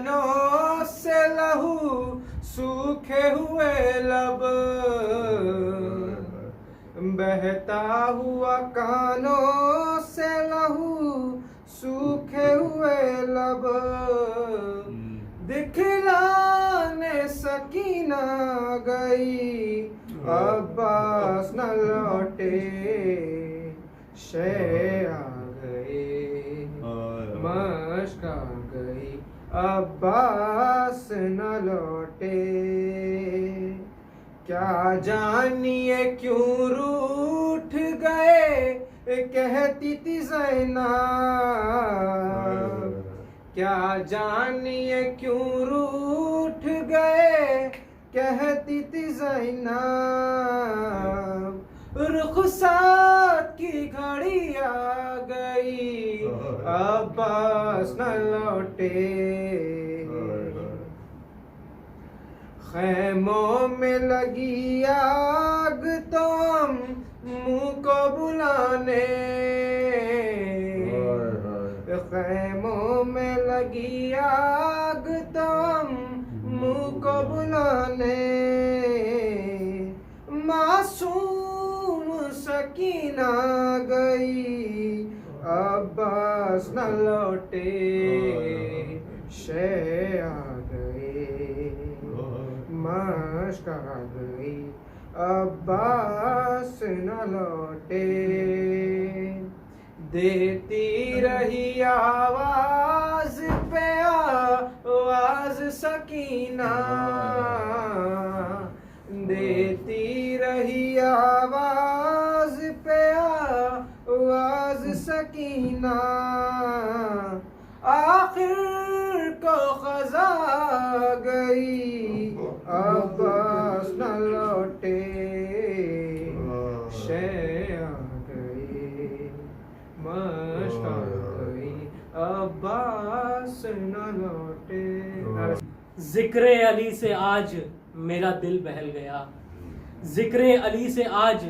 कानों से लहू सूखे हुए लब, बहता हुआ कानों से लहू सूखे हुए लब, दिखलाने सकीना गई अब्बास न लौटे, शे आ गए मश्क आ गई अब्बास न लौटे। क्या जानिए क्यों रूठ गए कहती थी ज़ैनब, क्या जानिए क्यों रूठ गए कहती थी ज़ैनब, रुखसात की घड़ी आ गई अब्बास न लौटे। खैमों में लगी आग तो हम मुँह को बुलाने, खैमों में लगी आग तो हम मुँह को बुलाने, मासूम सकीना गई अब्बास न लौटे, शे आ गए मश्क आ गई अब्बास न लौटे। देती रही आवाज पे आवाज सकीना, देती रही आवाज पे आवाज सकीना, आखिर को खजा गई अब्बास न लौटे, शे आ गई मश्क आ गई अब्बास न लौटे। जिक्रे अली से आज मेरा दिल बहल गया, जिक्रे अली से आज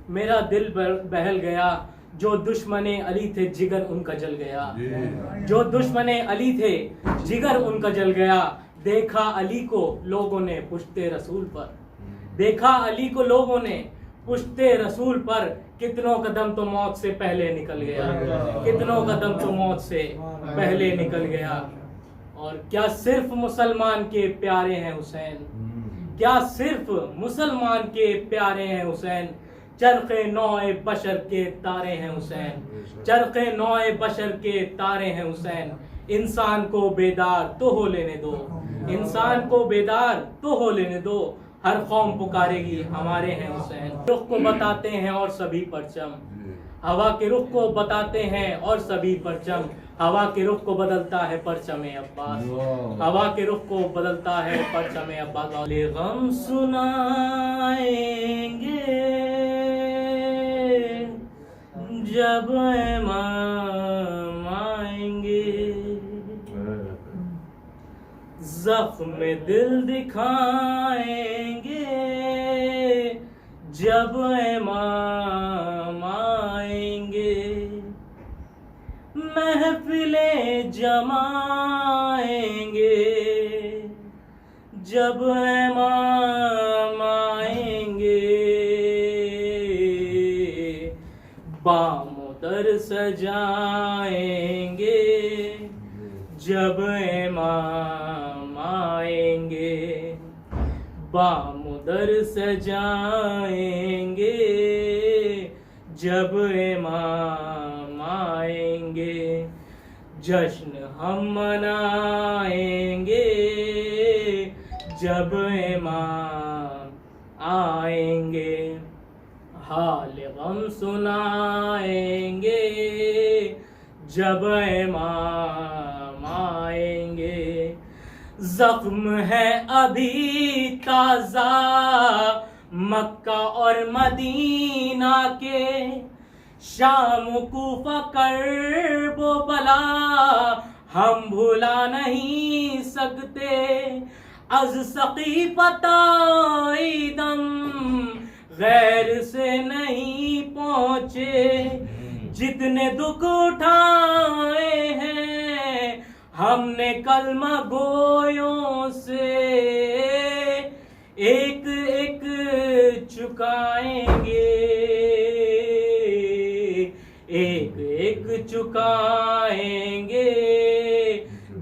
मेरा दिल बहल गया, जो दुश्मने अली थे जिगर उनका जल गया, जो दुश्मने अली थे जिगर उनका जल गया। देखा अली को लोगों ने पुश्ते रसूल पर, देखा अली को लोगों ने पुश्ते रसूल पर, कितनों कदम तो मौत से पहले निकल गया, कितनों कदम तो मौत से पहले निकल गया। और क्या सिर्फ मुसलमान के प्यारे हैं हुसैन, क्या सिर्फ मुसलमान के प्यारे हैं हुसैन, चरखे नौए बशर के तारे हैं हुसैन, चरखे नौए बशर के तारे हैं हुसैन। इंसान को बेदार तो हो लेने दो, इंसान को बेदार तो हो लेने दो, हर कौम पुकारेगी हमारे हैं हुसैन। रुख को बताते हैं और सभी परचम, हवा के रुख को बताते हैं और सभी परचम, हवा के रुख को बदलता है परचमे अब्बास, हवा के रुख को बदलता है परचमे अब्बास। ले गम सुनाएंगे जब इमाम आएंगे, जख्म दिल दिखाएंगे जब इमाम आएंगे, महफिलें जमाएंगे जब इमाम आएंगे, बामुदर सजाएंगे जब इमाम आएंगे, बामुदर सजाएंगे जब इमाम आएंगे, जश्न हम मनाएंगे जब इमाम आएंगे, हाल गम सुनाएंगे जब इमाम आएंगे। जख्म है अभी ताजा मक्का और मदीना के, शाम कूफा करबो बला हम भुला नहीं सकते, अज सकीफता दम गैर से नहीं पहुँचे, जितने दुख उठाए हैं हमने कलमा गोयों से एक एक चुकाएंगे, एक एक चुकाएंगे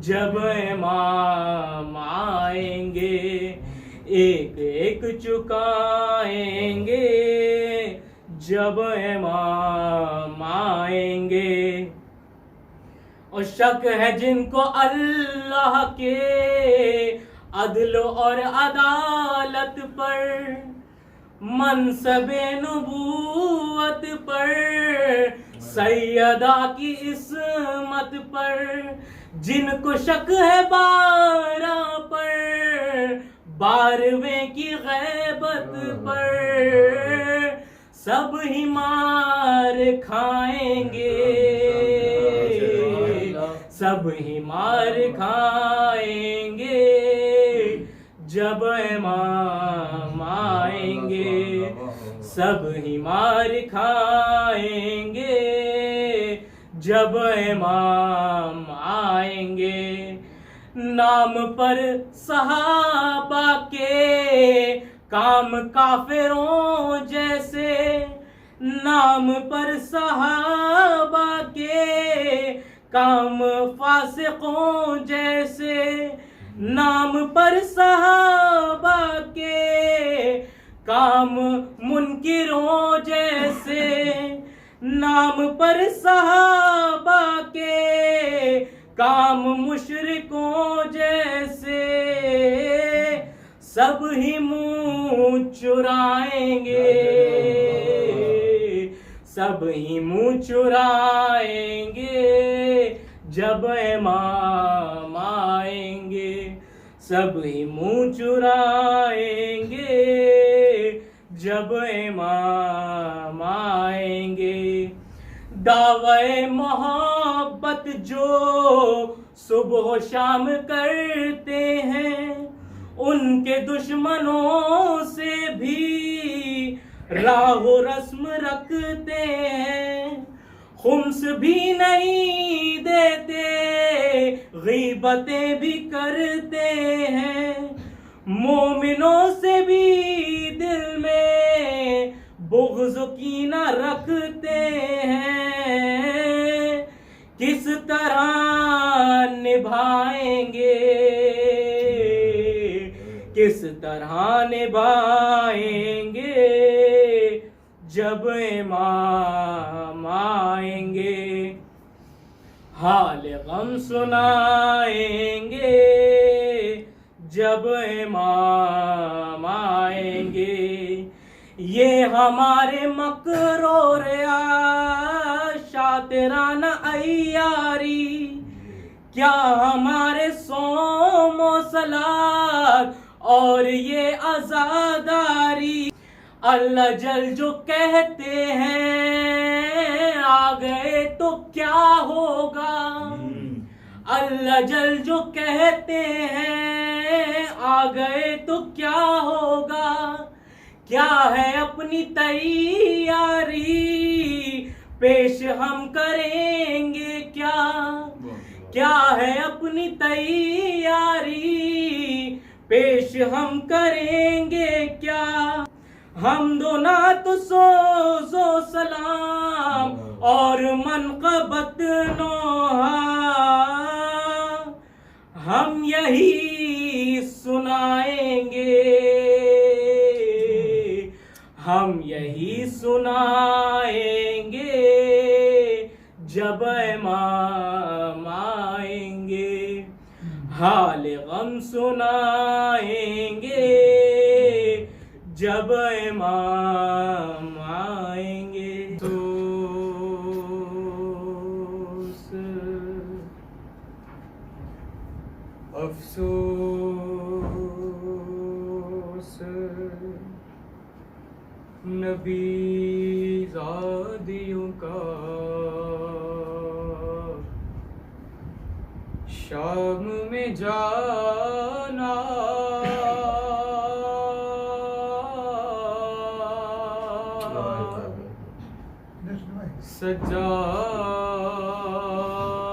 जब इमाम आएंगे, एक एक चुकाएंगे जब इमाम आएंगे। और शक है जिनको अल्लाह के अदल और अदालत पर, मनसबे नबूवत पर, सैयदा की इस्मत पर, जिनको शक है 12 पर, 12वें की गैबत पर, सब ही मार खाएंगे, सब ही मार खाएंगे जब इमाम आएंगे, सब ही मार खाएंगे जब इमाम आएंगे। नाम पर सहाबा के काम काफिरों जैसे, नाम पर सहाबा के काम फासिकों जैसे, नाम पर सहाबा के काम मुनकिरों जैसे, नाम पर सहाबा के काम मुशरिकों जैसे, सब ही मुंह चुराएंगे, सब ही मुंह चुराएंगे जब इमाम आएंगे, सब ही मुंह चुराएंगे जब इमाम आएंगे। दावे मोहब्बत जो सुबह शाम करते हैं, उनके दुश्मनों से भी राहो रस्म रखते हैं, खुम्स भी नहीं देते, गीबतें भी करते हैं, मोमिनों से भी दिल में बुग़्ज़ कीना रखते हैं, किस तरह निभाएंगे, किस तरह निभाएंगे जब इमाम आएंगे, हाल गम सुनाएंगे जब इमाम आएंगे। ये हमारे मकरोर शातिराना अय्यारी, क्या हमारे सोमो सलात और ये आजादारी, अल्लाह जल जो कहते हैं आ गए तो क्या होगा, अल्लाह जल जो कहते हैं आ गए तो क्या होगा, क्या है अपनी तैयारी पेश हम करेंगे क्या, क्या है अपनी तैयारी पेश हम करेंगे क्या। हम दो नात सो सलाम और मनक़बत नोहा, हम यही सुनाएंगे, हम यही सुनाएंगे जब इमाम आएंगे, हाल गम सुनाएंगे जब इमाम आएंगे। अफसोस नबी ज़ादियों का शाम में जाना,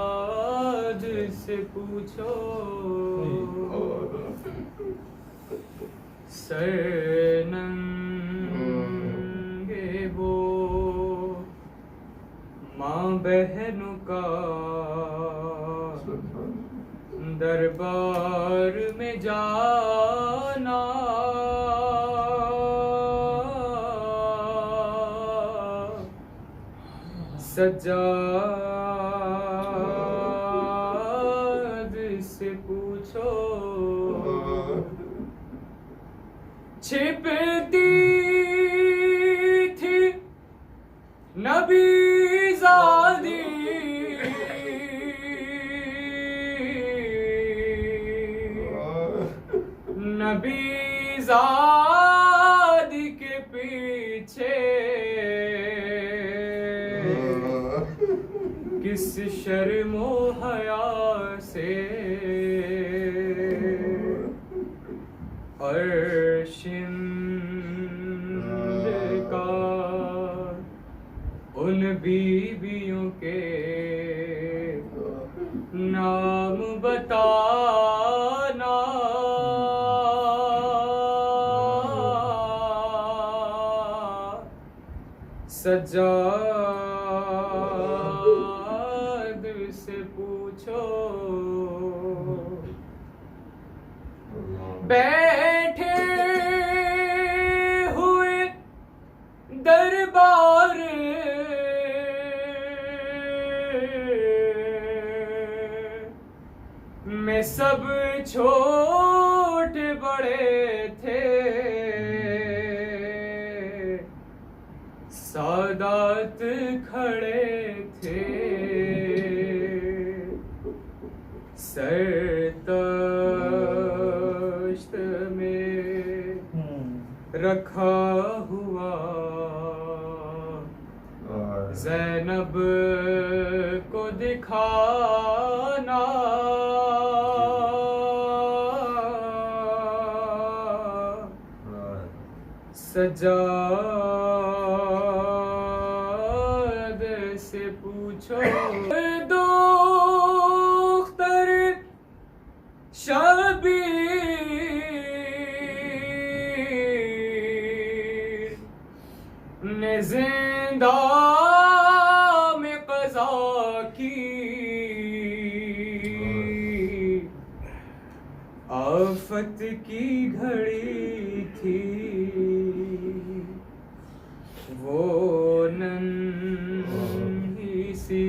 सज्जाद से पूछा सर नंगे वो माँ बहनों का दरबार में जाना सज्जाद से पूछो छिपती थी नबी ज़ादी नबी ज़ादी के पीछे किस शर्मो हया से अर्शिंद का उन बीबियों के नाम बताना सज्जाद से पूछो बैठे हुए दरबार में सब छोटे बड़े थे सादात खड़े थे सरतश्त में रखा हुआ ज़ैनब को दिखाना सज्जाद से पूछो दोख्तर शबीर ने जिंदा में क़ज़ा की आफत की घड़ी थी वो नन्ही सी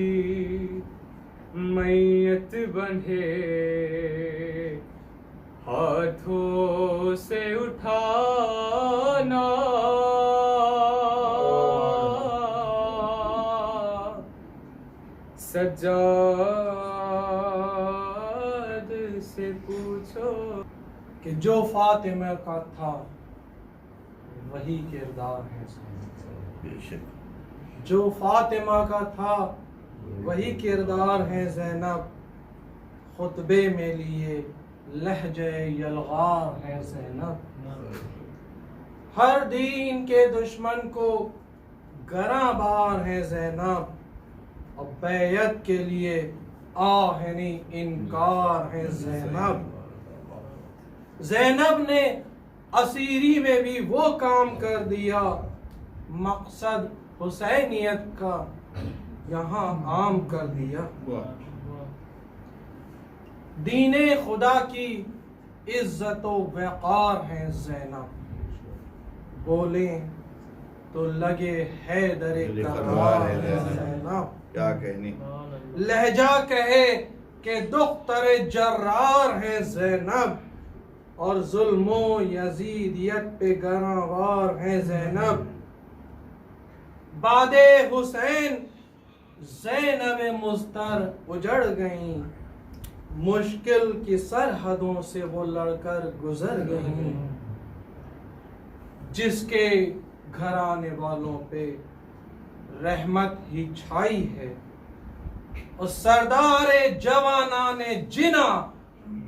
मैयत बंधे हाथों से उठाना सज्जाद से पूछो कि जो फातिमा का था वही किरदार है। जो फातिमा का था वही किरदार है ज़ैनब, खुतबे में लिए लहजे यलगार है ज़ैनब। हर दीन के दुश्मन को गराबार है ज़ैनब, और बैयत के लिए आहनी इनकार है ज़ैनब। ज़ैनब ने असीरी में भी वो काम कर दिया, मकसद हुसैनियत का यहाँ आम कर दिया। दीने खुदा की इज्जत व वक़ार है ज़ैनब, बोले तो लगे हैदर करार है ज़ैनब। क्या कहनी लहजा कहे के दुख्तर जर्रार है ज़ैनब, और जुल्मो यजीदियत पे गरावार है ज़ैनब। बादे हुसैन ज़ैनब मुज़्तर उजड़ गईं, मुश्किल की सरहदों से वो लड़कर गुजर गईं। जिसके घराने वालों पे रहमत ही छाई है, और सरदारे जवानाने जिना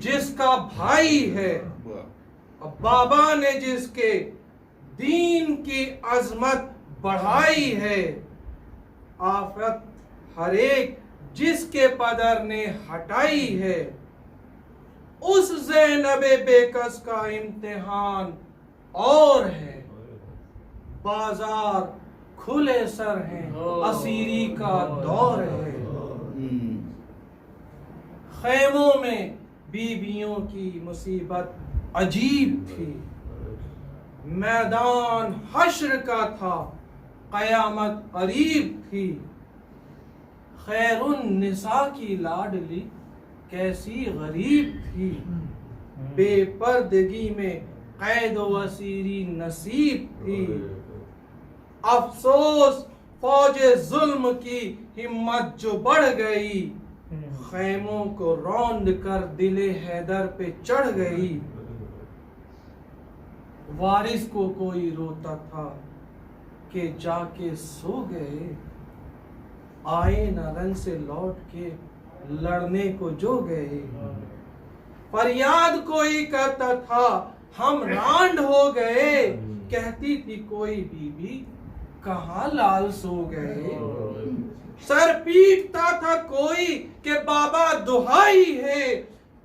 जिसका भाई है, और बाबा ने जिसके दीन की अजमत बढ़ाई है, आफत हर एक जिसके पदर ने हटाई है, उस ज़ैनब बेकस का इम्तिहान और है, बाजार खुले सर हैं, असीरी का दौर है। खैमों में बीबियों की मुसीबत अजीब थी, मैदान हश्र का था, कयामत करीब थी। खैरुन निसा की लाडली कैसी गरीब थी, बेपर्दगी में कैद व असीरी नसीब थी। अफसोस फौजे जुल्म की हिम्मत जो बढ़ गई, खैमों को रौंद कर दिले हैदर पे चढ़ गई। वारिस को कोई रोता था कि जाके सो गए, आए न रन से लौट के लड़ने को जो गए। फरियाद कोई करता था हम रांड हो गए, कहती थी कोई बीबी कहाँ लाल सो गए। सर पीटता था कोई कि बाबा दुहाई है,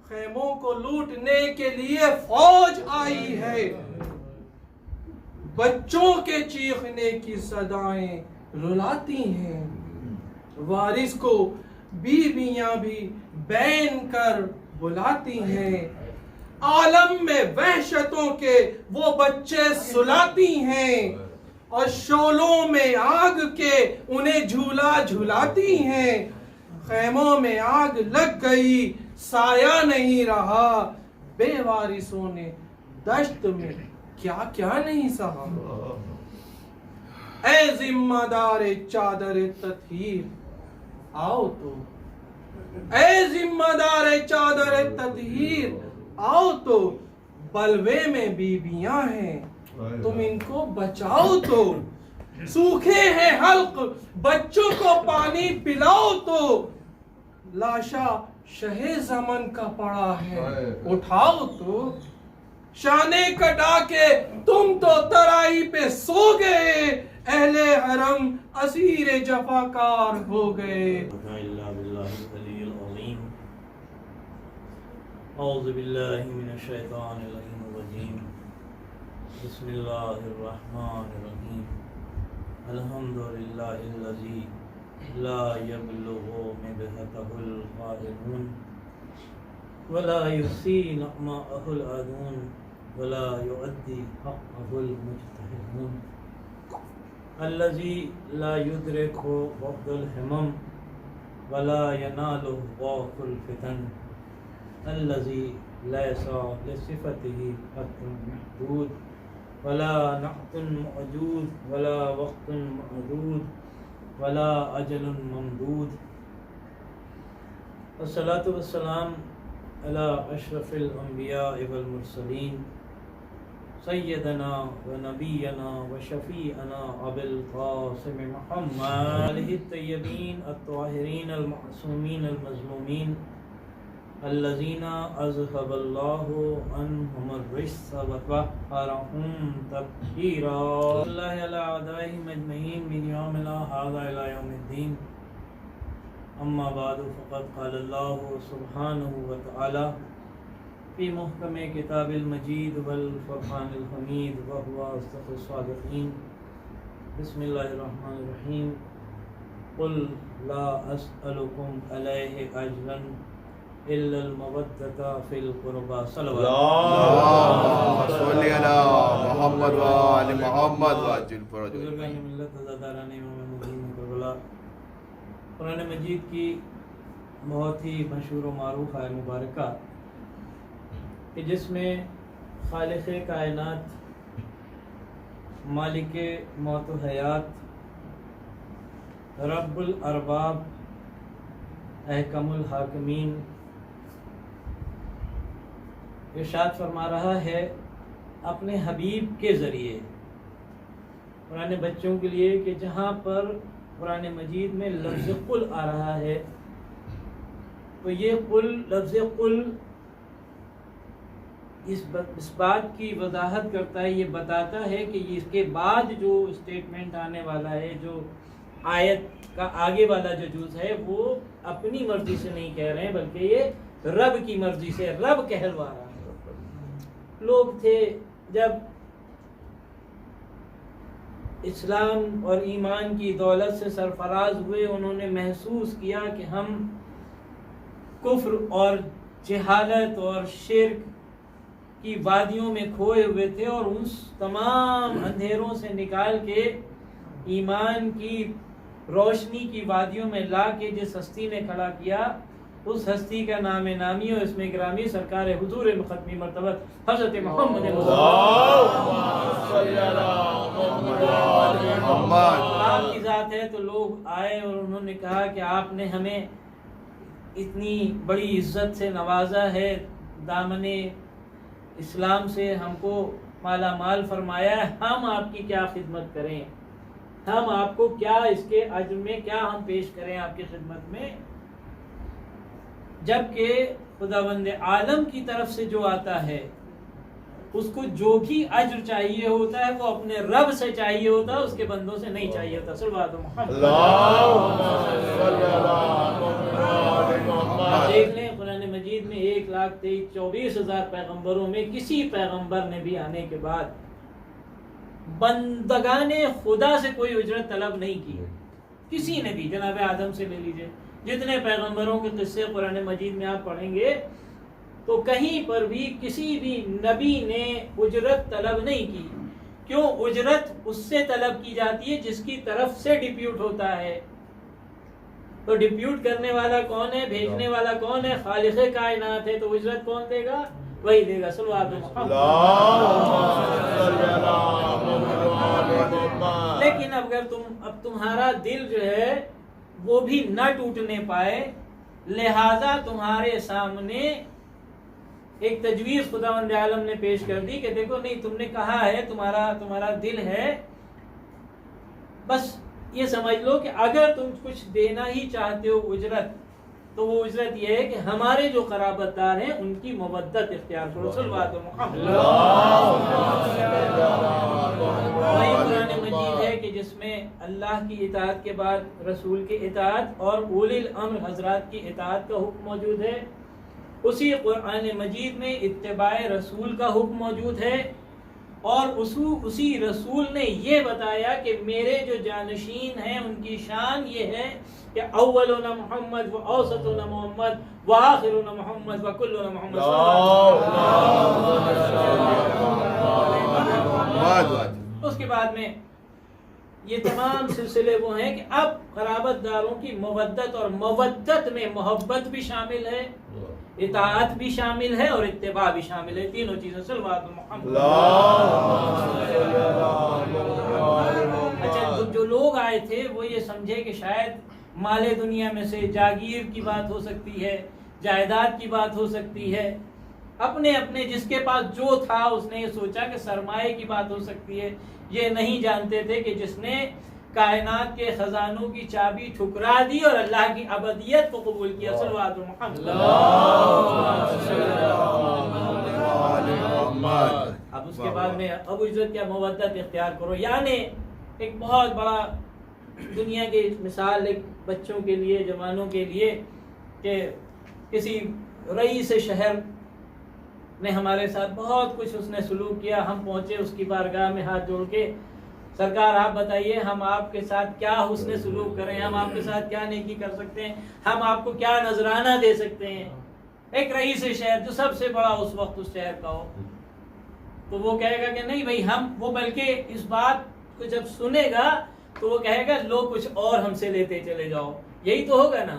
खैमों को लूटने के लिए फौज आई है। बच्चों के चीखने की सदाएं रुलाती हैं, वारिस को बीवियां भी बैन कर बुलाती हैं। आलम में वहशतों के वो बच्चे सुलाती हैं, और शोलों में आग के उन्हें झूला झुलाती हैं। खैमों में आग लग गई, साया नहीं रहा, बेवारिसों ने दश्त में क्या क्या नहीं सहा। ऐ जिम्मेदार चादर तथहीर आओ तो, ऐ जिम्मेदार चादर तथहीर आओ तो, बलवे में बीबियां हैं तुम इनको बचाओ तो। सूखे हैं हल्क बच्चों को पानी पिलाओ तो, लाशा शहे जमन का पड़ा है उठाओ तो। शाने कटा के तुम तो तराई पे सो गए, अहले हरम असीर जफाकार हो गए। बिस्मिल्लाहिर्रहमानिर्रहीम। अल्हम्दुलिल्लाहिल्लज़ी ला यबलुगु मिबहतहुल क़ाइलून वला युसी नअमाहुल आदून वला युअद्दी हक़्क़हुल मुज्तहिदून। अल्लज़ी ला युद्रिकु वक़्तुल हिमम वला यनालु ग़ौक़ुल फ़ितन। अल्लज़ी लैसा लिसिफ़तिही हद्दुन महदूद वला नअतुन मअजूद वला वक़्तुन मअदूद वला अजलुन ममदूद। अस्सलातु वस्सलाम अला अशरफिल अंबिया वल मुरसलीन सय्यदना व नबियना व शफीअना अबुल क़ासिम मुहम्मद अलैहि तय्यबीन अत्ताहिरीन अल मासूमीन अल मज़लूमीन अल्लज़ीना अज़हबल्लाहु अन्हुमुर रिज्स व तहहरहुम तत्हीरा। अल्लाह अला अदाइहि मजमईन मिन यौमिना हाज़ा इला यौमिद्दीन। अम्मा बादु फ़क़द क़ालल्लाहु सुब्हानहु व तआला फ़ी मुहकमे किताबिल मजीद वल फ़ुरक़ानिल हमीद व हुवा अस्दक़ुस सादिक़ीन। बिस्मिल्लाहिर रहमानिर रहीम। क़ुल ला अस्अलुकुम अलैहि अजरन इल्लल मवद्दता फिल क़ुरबा। अल्लाहुम्मा सल्लि अला मुहम्मद व आलि मुहम्मद व अज्जिल फरज। कुरान मजीद की बहुत ही मशहूर व मारूफ आयत मुबारका कि जिसमें खालिक़े कायनात, मालिके मौत व हयात, रब्बुल अरबाब, अहकमुल हाकिमीन इरशाद फरमा रहा है अपने हबीब के ज़रिए पुराने बच्चों के लिए कि जहाँ पर कुरान मजीद में लफ्ज़ कुल आ रहा है तो ये कुल, लफ्ज़ कुल इस बात की वजाहत करता है, ये बताता है कि इसके बाद जो स्टेटमेंट आने वाला है, जो आयत का आगे वाला जो जुज़ है, वो अपनी मर्जी से नहीं कह रहे हैं बल्कि ये रब की मर्जी से, रब कहलवा रहा है। लोग थे जब इस्लाम और ईमान की दौलत से सरफराज हुए, उन्होंने महसूस किया कि हम कुफ्र और जहालत और शिर्क की वादियों में खोए हुए थे, और उस तमाम अंधेरों से निकाल के ईमान की रोशनी की वादियों में ला के जिस हस्ती ने खड़ा किया, उस हस्ती का नाम नामी और इसमें ग्रामी सरकार हुजूर मुक़द्दमी मर्तबत हज़रत मोहम्मद आपकी ज़ात है। तो लोग आए और उन्होंने कहा कि आपने हमें इतनी बड़ी इज्जत से नवाजा है, दामने इस्लाम से हमको माला माल फरमाया है, हम आपकी क्या खिदमत करें, हम आपको क्या इसके अज्र में क्या हम पेश करें आपकी खिदमत में। जबकि खुदावंद आलम की तरफ से जो आता है उसको जो भी अज्र चाहिए होता है वो अपने रब से चाहिए होता है, उसके बंदों से नहीं चाहिए होता। सल्लल्लाहु देख लें कुरान मजीद में 1,23,24,000 पैगंबरों में किसी पैगंबर ने भी आने के बाद बंदगाने खुदा से कोई उजरत तलब नहीं की, किसी ने भी। जनाब आदम से ले लीजिए, जितने पैगंबरों के किस्से कुरान मजीद में आप पढ़ेंगे तो कहीं पर भी किसी भी नबी ने उजरत तलब नहीं की। क्यों? उजरत उससे तलब की जाती है जिसकी तरफ से डिप्यूट होता है। तो डिप्यूट करने वाला कौन है, भेजने वाला कौन है? खालिक़े कायनात है। तो उजरत कौन देगा? वही देगा। लेकिन अगर तुम्हारा दिल जो है वो भी न टूटने पाए, लिहाजा तुम्हारे सामने एक तजवीज़ खुदावंद आलम ने पेश कर दी कि देखो, नहीं तुमने कहा है तुम्हारा दिल है, बस ये समझ लो कि अगर तुम कुछ देना ही चाहते हो उजरत, तो वो उजरत ये है कि हमारे जो क़राबतदार हैं उनकी मवद्दत इख्तियार करो। वही कुरान मजीद है कि जिसमें अल्लाह की इताअत के बाद रसूल की इताअत और उलिल अम्र हजरात की इताअत का हुक्म मौजूद है। उसी कुरान मजीद में इत्तिबाए रसूल का हुक्म मौजूद है, और उसी रसूल ने ये बताया कि मेरे जो जानशीन हैं उनकी शान ये है कि अव्वलुना मोहम्मद व औसतुना मोहम्मद व आखिरुना मोहम्मद व कुल्लुना मोहम्मद। उसके बाद में ये तमाम सिलसिले वो हैं कि अब क़राबतदारों की मवद्दत, और मवद्दत में मोहब्बत भी शामिल है, इताअत भी शामिल है और इत्तिबा भी शामिल है। तीनों चीजें। अच्छा, तो जो लोग आए थे वो ये समझे कि शायद माले दुनिया में से जागीर की बात हो सकती है, जायदाद की बात हो सकती है। अपने अपने जिसके पास जो था उसने ये सोचा कि सरमाए की बात हो सकती है। ये नहीं जानते थे कि जिसने कायनात के खजानों की चाबी ठुकरा दी और अल्लाह की अबदियत को कबूल किया। अब उसके बाद में अब इज्जत क्या, मवद्दत इख्तियार करो। यानी एक बहुत बड़ा दुनिया की मिसाल एक बच्चों के लिए, जवानों के लिए, कि किसी रईस शहर ने हमारे साथ बहुत कुछ उसने सलूक किया। हम पहुंचे उसकी बारगाह में हाथ जोड़ के, सरकार आप बताइए हम आपके साथ क्या हुस्न सलूक करें, हम आपके साथ क्या नेकी कर सकते हैं, हम आपको क्या नजराना दे सकते हैं। एक रईस शहर जो सबसे बड़ा उस वक्त उस शहर का हो, तो वो कहेगा कि नहीं भाई हम, वो बल्कि इस बात को जब सुनेगा तो वो कहेगा लो कुछ और हमसे लेते चले जाओ। यही तो होगा ना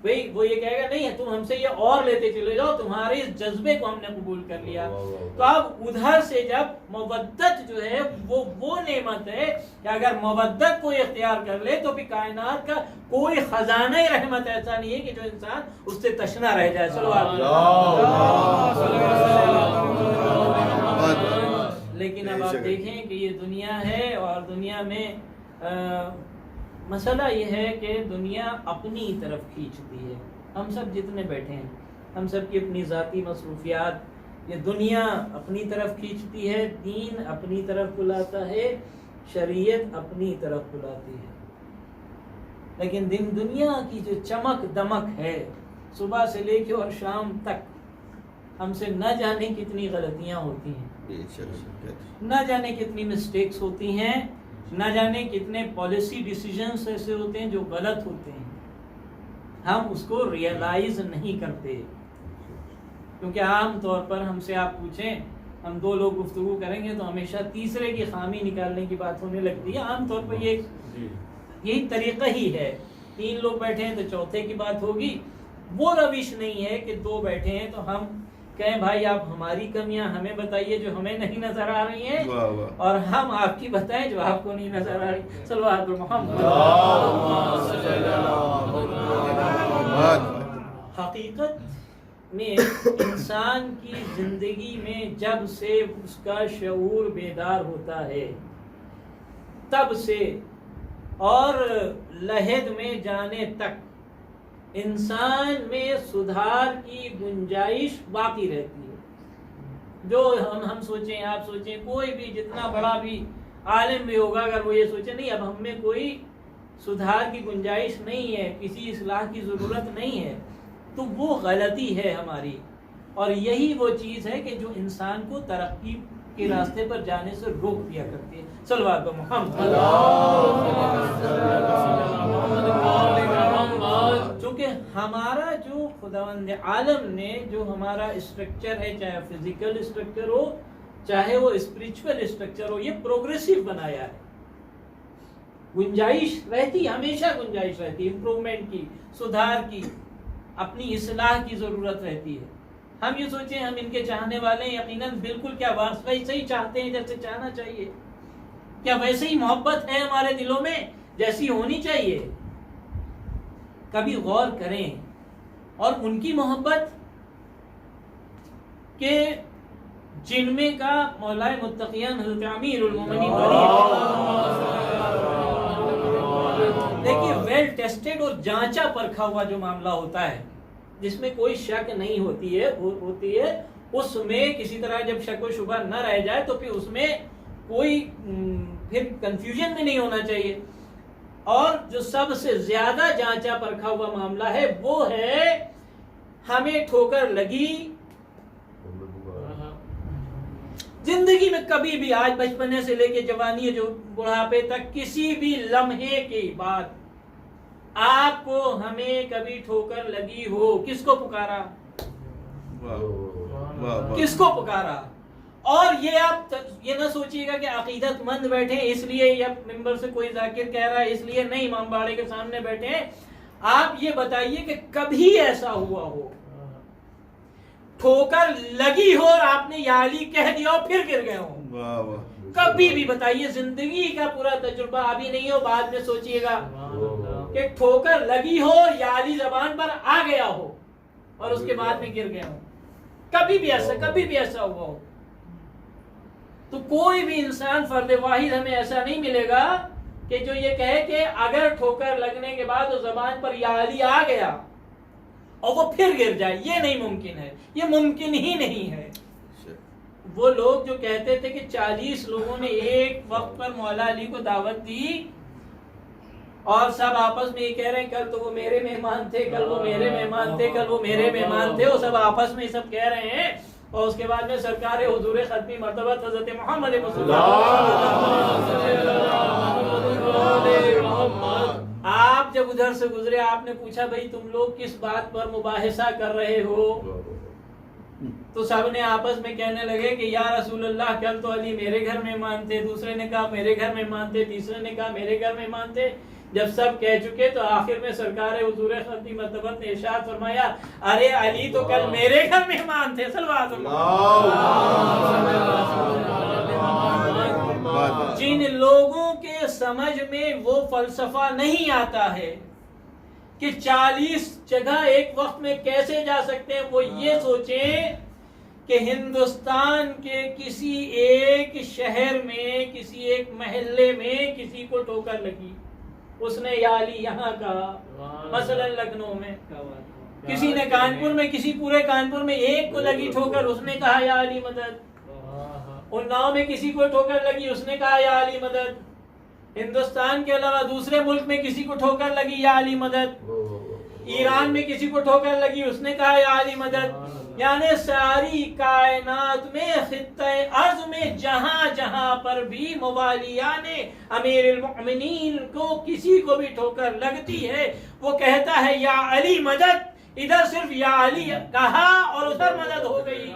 भाई, वो ये कहेगा नहीं है तुम हमसे ये और लेते चले जाओ, तुम्हारे इस जज्बे को हमने कबूल कर लिया। तो अब उधर से जब मवद्दत जो है वो नेमत है कि अगर मवद्दत को इख्तियार कर ले तो फिर कायनात का कोई खजाना ही रहमत ऐसा नहीं है कि जो इंसान उससे तशना रह जाए। लेकिन अब आप देखें कि ये दुनिया है, और दुनिया में मसला ये है कि दुनिया अपनी तरफ खींचती है। हम सब जितने बैठे हैं, हम सब की अपनी ज़ाती मसरूफियात, ये दुनिया अपनी तरफ खींचती है, दीन अपनी तरफ बुलाता है, शरीयत अपनी तरफ बुलाती है। लेकिन दुनिया की जो चमक दमक है सुबह से लेके और शाम तक, हमसे न जाने कितनी गलतियां होती हैं, न जाने कितनी मिस्टेक्स होती हैं, ना जाने कितने पॉलिसी डिसीजंस ऐसे होते हैं जो गलत होते हैं, हम उसको रियलाइज नहीं करते। क्योंकि आम तौर पर हमसे आप पूछें, हम दो लोग गुफ्तगू करेंगे तो हमेशा तीसरे की खामी निकालने की बात होने लगती है। आम तौर पर यही तरीका ही है। 3 लोग बैठे हैं तो चौथे की बात होगी। वो रविश नहीं है कि 2 बैठे हैं तो हम कहें भाई आप हमारी कमियां हमें बताइए जो हमें नहीं नजर आ रही हैं, और हम आपकी बताएं जो आपको नहीं नजर आ रही। सल्लल्लाहु अलैहि वसल्लम। हकीकत में इंसान की जिंदगी में जब से उसका शऊर बेदार होता है तब से और लहद में जाने तक इंसान में सुधार की गुंजाइश बाकी रहती है। जो हम सोचें, आप सोचें, कोई भी जितना बड़ा भी आलिम भी होगा, अगर वो ये सोचे नहीं अब हम में कोई सुधार की गुंजाइश नहीं है, किसी इस्लाह की ज़रूरत नहीं है, तो वो गलती है हमारी। और यही वो चीज़ है कि जो इंसान को तरक्की के रास्ते पर जाने से रोक दिया करती है। सल्लल्लाहु अलैहि वसल्लम। क्योंकि हमारा जो खुदावंद आलम ने जो हमारा स्ट्रक्चर है, चाहे फिजिकल स्ट्रक्चर हो चाहे वो स्पिरिचुअल स्ट्रक्चर हो, ये प्रोग्रेसिव बनाया है। गुंजाइश रहती, हमेशा गुंजाइश रहती है इम्प्रूवमेंट की, सुधार की, अपनी इस्लाह की जरूरत रहती है। हम ये सोचें हम इनके चाहने वाले हैं, यकीनन बिल्कुल क्या वैसे ही चाहते हैं जैसे चाहना चाहिए? क्या वैसे ही मोहब्बत है हमारे दिलों में जैसी होनी चाहिए? कभी गौर करें और उनकी मोहब्बत के जिनमें का मौलाए मुत्तकियान हज़रत अमीरुल मोमिनीन देखिए, वेल टेस्टेड और जांचा परखा हुआ जो मामला होता है जिसमें कोई शक नहीं होती है, उसमें किसी तरह जब शक व शुबा न रह जाए तो फिर उसमें कोई फिर कंफ्यूजन भी नहीं होना चाहिए। और जो सबसे ज्यादा जांचा परखा हुआ मामला है वो है हमें ठोकर लगी जिंदगी में कभी भी, आज बचपने से लेके जवानी जो बुढ़ापे तक, किसी भी लम्हे की बात आपको हमें कभी ठोकर लगी हो, किसको पुकारा? किसको पुकारा? और ये आप ये ना सोचिएगा कि अकीदतमंद बैठे इसलिए, या मिंबर से कोई जाकिर कह रहा है इसलिए नहीं, इमाम बाड़े के सामने बैठे हैं। आप ये बताइए कि कभी ऐसा हुआ हो ठोकर लगी हो और आपने या अली कह दिया हो फिर गिर गए हो? कभी भी बताइए, जिंदगी का पूरा तजुर्बा अभी नहीं हो, बाद में सोचिएगा कि ठोकर लगी हो, या अली जबान पर आ गया हो और उसके बाद में गिर गए हो। कभी भी ऐसा हुआ हो? तो कोई भी इंसान फर्द वाहिद हमें ऐसा नहीं मिलेगा कि जो ये कहे कि अगर ठोकर लगने के बाद उस जबान पर या अली आ गया और वो फिर गिर जाए। ये नहीं मुमकिन है, ये मुमकिन ही नहीं है। वो लोग जो कहते थे कि 40 लोगों ने एक वक्त पर मौला अली को दावत दी और सब आपस में ये कह रहे हैं कल तो वो मेरे मेहमान थे, कल वो मेरे मेहमान थे, कल वो मेरे मेहमान थे, वो सब आपस में सब कह रहे हैं। और उसके बाद में सरकार हुजूर खत्मी मर्तबत हज़रत मोहम्मद मुस्तफा आप जब उधर से गुजरे, आपने पूछा भाई तुम लोग किस बात पर मुबाहिसा कर रहे हो? तो सब ने आपस में कहने लगे कि या रसूलल्लाह कल तो अली मेरे घर मेहमान थे, दूसरे ने कहा मेरे घर मेहमान थे, तीसरे ने कहा मेरे घर मेहमान थे। जब सब कह चुके तो आखिर में सरकार हुजूर खत्मी मर्तबत ने इरशाद फरमाया, अरे अली तो कल मेरे घर मेहमान थे। जिन लोगों के समझ में वो फलसफा नहीं आता है कि 40 जगह एक वक्त में कैसे जा सकते हैं, वो ये सोचें कि हिंदुस्तान के किसी एक शहर में, किसी एक महल्ले में किसी को ठोकर लगी, उसने या अली यहाँ कहा, मसलन लखनऊ में, किसी ने कानपुर में, किसी पूरे कानपुर में एक को लगी ठोकर, उसने कहा या अली मदद। उन्नाव में किसी को ठोकर लगी, उसने कहा या अली मदद। हिंदुस्तान के अलावा दूसरे मुल्क में किसी को ठोकर लगी, या अली मदद। ईरान में किसी को ठोकर लगी, उसने कहा या अली मदद। यानी सारी कायनात में, खित्ते अर्ज में जहां जहां पर भी मुवालियाने अमीरुल मोमिनीन को किसी को भी ठोकर लगती है, वो कहता है या अली मदद, इधर सिर्फ या अली कहा और उधर मदद हो गई।